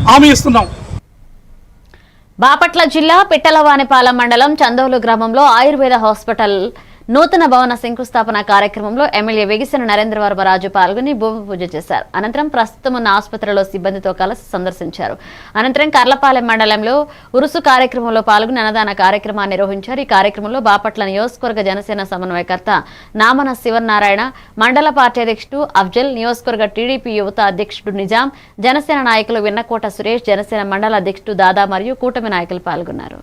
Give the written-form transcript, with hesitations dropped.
హామీ ఇస్తున్నాం. బాపట్ల జిల్లా పిట్టలవానిపాలెం మండలం చందోలు గ్రామంలో ఆయుర్వేద హాస్పిటల్ నూతన భవన శంకుస్థాపన కార్యక్రమంలో ఎమ్మెల్యే వెగిసిన నరేంద్రవర్మరాజు పాల్గొని భూమి పూజ చేశారు. అనంతరం ప్రస్తుతం ఉన్న ఆసుపత్రిలో సిబ్బందితో కలిసి సందర్శించారు. అనంతరం కర్లపాలెం మండలంలో ఉరుసు కార్యక్రమంలో పాల్గొని అన్నదాన కార్యక్రమాన్ని నిర్వహించారు. ఈ కార్యక్రమంలో బాపట్ల నియోజకవర్గ జనసేన సమన్వయకర్త నామన శివనారాయణ, మండల పార్టీ అధ్యక్షుడు అఫ్జల్, నియోజకవర్గ టీడీపీ యువత అధ్యక్షుడు నిజాం, జనసేన నాయకులు విన్నకోట సురేష్, జనసేన మండల అధ్యక్షుడు దాదా మరియు కూటమి నాయకులు పాల్గొన్నారు.